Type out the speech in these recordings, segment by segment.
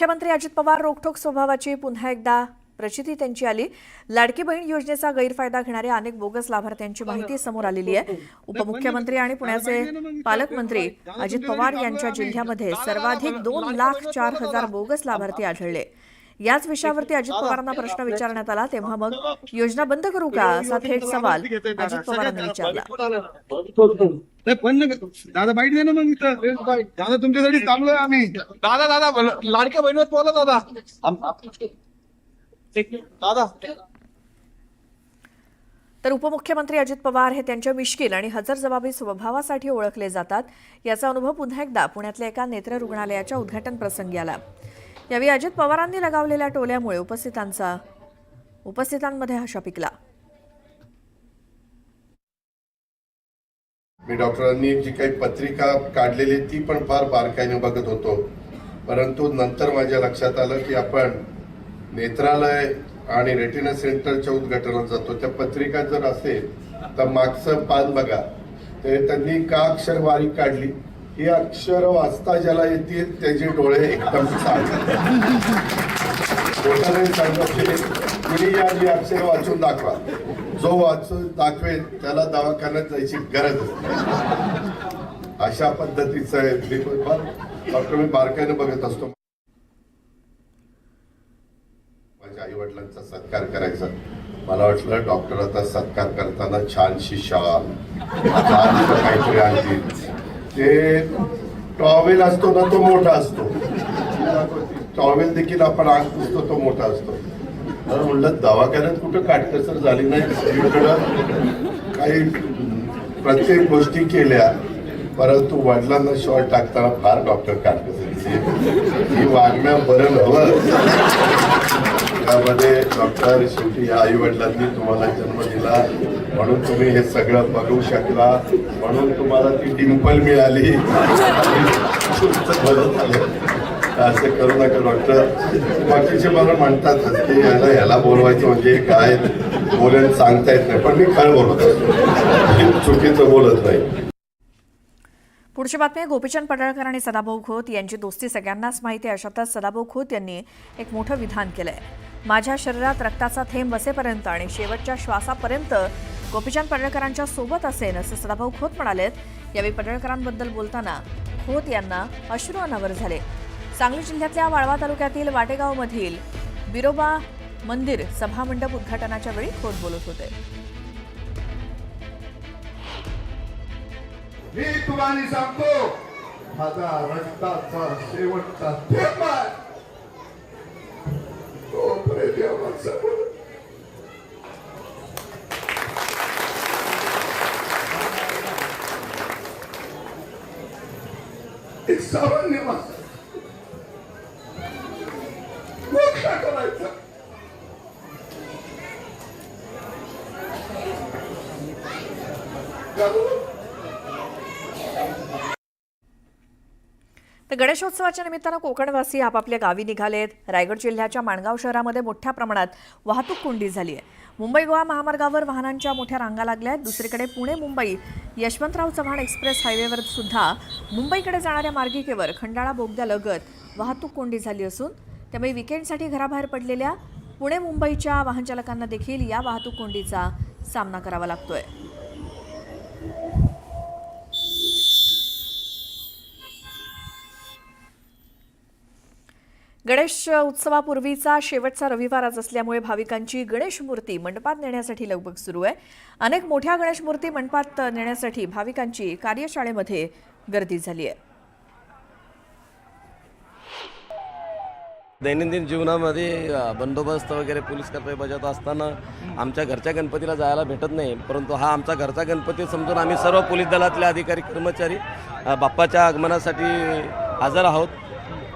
मुख्यमंत्री अजित पवार रोखठोक स्वभावाची पुन्हा एकदा प्रचिती त्यांची आली। लाडकी बहीण योजनेचा गैरफायदा घेणाऱ्या अनेक बोगस लाभार्थ्यांची माहिती समोर आलेली आहे। उपमुख्यमंत्री आणि पुण्याचे पालकमंत्री अजित पवार यांच्या जिल्ह्यामध्ये सर्वाधिक 2,04,000 बोगस लाभार्थी आढळले। याच विषयावरती अजित पवारांना प्रश्न विचारण्यात आला तेव्हा मग योजना बंद करू का असा थेट सवाल अजित पवारांनी विचारला। दादा बाईट दे ना मग दादा तुमच्यासाठी चांगलं आहे आम्ही दादा लाडक्या बहिणीवर बोला दादा दादा। तर उपमुख्यमंत्री अजित पवार हे त्यांच्या मिश्किल आणि हजरजबाबी स्वभावासाठी ओळखले जातात। याचा अनुभव पुन्हा एकदा पुण्यातल्या एका नेत्र रुग्णालयाच्या उद्घाटन प्रसंगी आला। यावेळी अजित पवारांनी लगावलेल्या टोल्यामुळे उपस्थितांमध्ये हशा पिकला। मी डॉक्टरांनी जी काही पत्रिका काढलेली ती पण फार बारकाईने बघत होतो, परंतु नंतर माझ्या लक्षात आलं की आपण नेत्रालय आणि रेटिना सेंटरच्या उद्घाटनाला जातो। त्या पत्रिका जर असेल तर मागचं पान बघा, ते त्यांनी का अक्षर बारीक काढली, ही अक्षर वाचता ज्याला येतील त्याचे डोळे एकदम जी अक्षर वाचून दाखवा, जो वाचून दाखवेल त्याला दवाखान्यात जायची गरज असते। अशा पद्धतीचं डॉक्टर मी बारकाईने बघत असतो। माझ्या आई वडिलांचा सत्कार करायचा, मला वाटलं डॉक्टर आता सत्कार करताना छानशी शाल काहीतरी आणतील। ते टॉवेल असतो ना तो मोठा असतो, टॉवेल देखील आपण अंग पुसतो तो मोठा असतो। तर म्हणलं दवाखान्यात कुठं काटकसर झाली नाही, सगळीकडं काही प्रत्येक गोष्टी केल्या, परंतु वडिलांना शॉर्ट टाकताना फार डॉक्टर काटकसर ही वागणं बरं नव्हतं। त्यामध्ये डॉक्टर शेवटी या आई वडिलांनी तुम्हाला जन्म दिला म्हणून तुम्ही हे सगळं बघू शकला, म्हणून तुम्हाला ती डिंपल मिळाली, असं करू नका डॉक्टर। बाकीचे मला म्हणतात की ह्याला बोलवायचं म्हणजे काय बोलेल सांगता येत नाही, पण मी खरं बोलत असतो, चुकीचं बोलत नाही। पुढची बातमी गोपीचंद पडळकर आणि सदाभाऊ खोत यांची दोस्ती सगळ्यांनाच माहिती आहे। अशातच सदाभाऊ खोत यांनी एक मोठं विधान केलंय। माझ्या शरीरात रक्ताचा थेंब बसेपर्यंत आणि शेवटच्या श्वासापर्यंत गोपीचंद पडळकरांच्या सोबत असेन असं सदाभाऊ खोत म्हणालेत। यावेळी पडळकरांबद्दल बोलताना खोत यांना अश्रू अनावर झाले। सांगली जिल्ह्यातल्या वाळवा तालुक्यातील वाटेगावमधील बिरोबा मंदिर सभामंडप उद्घाटनाच्या वेळी खोत बोलत होते। मी तुम्हाला सांगतो, माझा रक्ताचा शेवटचा थेंब तो प्रेमासमोर एक सामान्य माणूस मोक्ष करायचा। तर गणेशोत्सवाच्या निमित्तानं कोकणवासी आपापल्या गावी निघालेत। रायगड जिल्ह्याच्या माणगाव शहरामध्ये मोठ्या प्रमाणात वाहतूक कोंडी झाली आहे। मुंबई गोवा महामार्गावर वाहनांच्या मोठ्या रांगा लागल्या आहेत। दुसरीकडे पुणे मुंबई यशवंतराव चव्हाण एक्सप्रेस हायवेवर सुद्धा मुंबईकडे जाणाऱ्या मार्गिकेवर खंडाळा बोगद्यालगत वाहतूक कोंडी झाली असून त्यामुळे विकेंडसाठी घराबाहेर पडलेल्या पुणे मुंबईच्या वाहनचालकांना देखील या वाहतूक कोंडीचा सामना करावा लागतोय। गणेश उत्सवापूर्वीचा शेवटचा रविवार आज असल्यामुळे भाविकांची गणेश मूर्ती मंडपात नेण्यासाठी लगबग सुरू आहे। अनेक मोठ्या गणेश मूर्ती मंडपात नेण्यासाठी भाविकांची कार्यशाळेमध्ये गर्दी झाली आहे। दैनंदिन जीवनामध्ये बंदोबस्त वगैरे पोलीस कर्तव्य बजावत असताना आमच्या घरच्या गणपतीला जायला भेटत नाही, परंतु हा आमचा घरचा गणपती समजून आम्ही सर्व पोलीस दलातले अधिकारी कर्मचारी बाप्पाच्या आगमनासाठी हजर आहोत।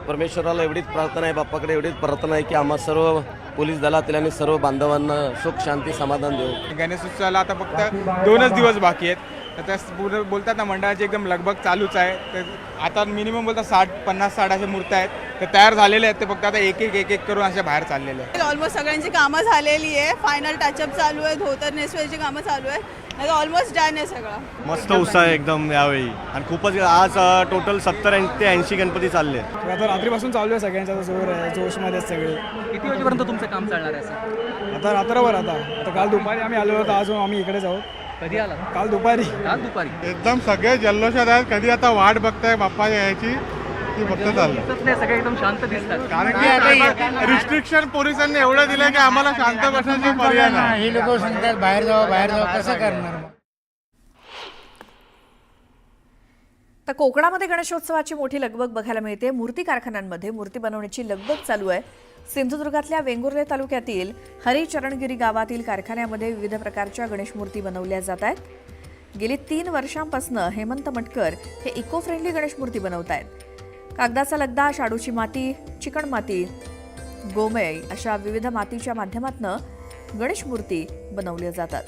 परमेश्वराला एवढीच प्रार्थना आहे, बाप्पाकडे एवढीच प्रार्थना आहे की आम्हा सर्व पोलीस दलातील आणि सर्व बांधवांना सुख शांती समाधान देऊ। गणेशोत्सवाला आता फक्त 2च दिवस बाकी आहेत, तर त्या बोलतात ना मंडळाची एकदम लगबग चालूच आहे। तर आता मिनिमम बोलतात 50-60 अशा मूर्त्या आहेत, तर तयार झालेल्या आहेत, ते फक्त आता एक एक करून अशा बाहेर चाललेल्या आहेत। ऑलमोस्ट सगळ्यांची कामं झालेली आहे, फायनल टचअप चालू आहे, धोतर नेसवायची कामं चालू आहे। नाही ऑलमोस्ट डन आहे सगळं. मस्त उत्साह आहे एकदम यावेळी आणि खूपच आज टोटल 70 ते 80 गणपती चालले. आता रात्रीपासून चालू आहे सगळ्यांचा जोर आहे, जोशमध्ये आहेत सगळे. किती वाजेपर्यंत तुमचं काम चालणार आहे असं? आता रात्रभर आता काल दुपारी आम्ही आलो होतो, आज आम्ही इकडेच आहोत. कधी आला? काल दुपारी. काल दुपारी. एकदम सगळे जल्लोषात आहेत. कधी आता वाट बघताय बाप्पा यायची ती फक्त चाललं. दिसत नाही, सगळे एकदम शांत दिसतात. कारण की रिस्ट्रिक्शन पोलिसांनी एवढं दिलं की आम्हाला शांत बसण्याची पर्याय नाही. ही लोक सांगतात बाहेर जाऊ कसं करणार मग? तर कोकणामध्ये गणेशोत्सवाची मोठी लगबग बघायला मिळते. मूर्ती कारखान्यांमध्ये मूर्ती बनवण्याची लगबग चालू आहे. सिंधुदुर्गातल्या वेंगुर्ले तालुक्यातील हरिचरणगिरी गावातील कारखान्यामध्ये विविध प्रकारच्या गणेश मूर्ती बनवल्या जात आहेत. गेली 3 वर्षांपासून हेमंत मटकर हे इको फ्रेंडली गणेश मूर्ती बनवत आहेत. कागदाचा लगदा, शाडूची माती, चिकण माती, गोमय अशा विविध मातीच्या माध्यमातून गणेश मूर्ती बनवल्या जातात.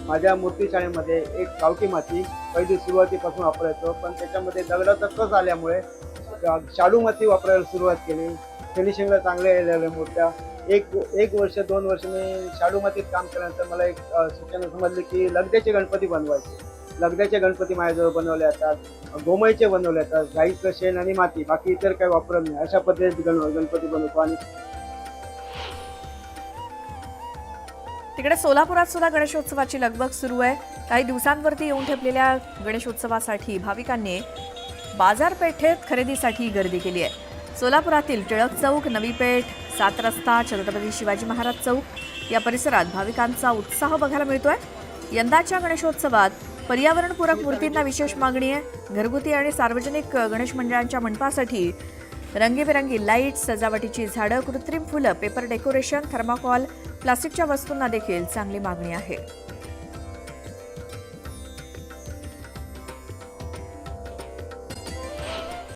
माझ्या मूर्तीशाळेमध्ये एक गावठी माती पहिली सुरुवातीपासून वापरायचो, पण त्याच्यामध्ये दगडाचा कस आल्यामुळे शाडू माती वापरायला सुरुवात केली. फिनिशिंगला चांगले आलेल्या मूर्त्या. एक वर्ष 2 वर्ष मी शाडू मातीत काम केल्यानंतर मला एक सूचना समजली की लगद्याचे गणपती बनवायचे. लगद्याचे गणपती माझ्याजवळ बनवले जातात, गोमईचे बनवले जातात, गाईचं शेण आणि माती, बाकी इतर काही वापरत नाही. अशा पद्धतीने गणपती बनवतो. आणि तिकडे सोलापुरात सुद्धा गणेशोत्सवाची लगबग सुरू आहे. काही दिवसांवरती येऊन ठेपलेल्या गणेशोत्सवासाठी भाविकांनी बाजारपेठेत खरेदीसाठी गर्दी केली आहे. सोलापुरातील टिळक चौक, नवी पेठ, 7 रस्ता, छत्रपती शिवाजी महाराज चौक या परिसरात भाविकांचा उत्साह बघायला मिळतोय. यंदाच्या गणेशोत्सवात पर्यावरणपूरक मूर्तींना विशेष मागणी आहे. घरगुती आणि सार्वजनिक गणेश मंडळांच्या मंडपासाठी रंगीबेरंगी लाईट, सजावटीची झाडं, कृत्रिम फुलं, पेपर डेकोरेशन, थर्माकॉल, प्लास्टिकच्या वस्तूंना देखील चांगली मागणी आहे.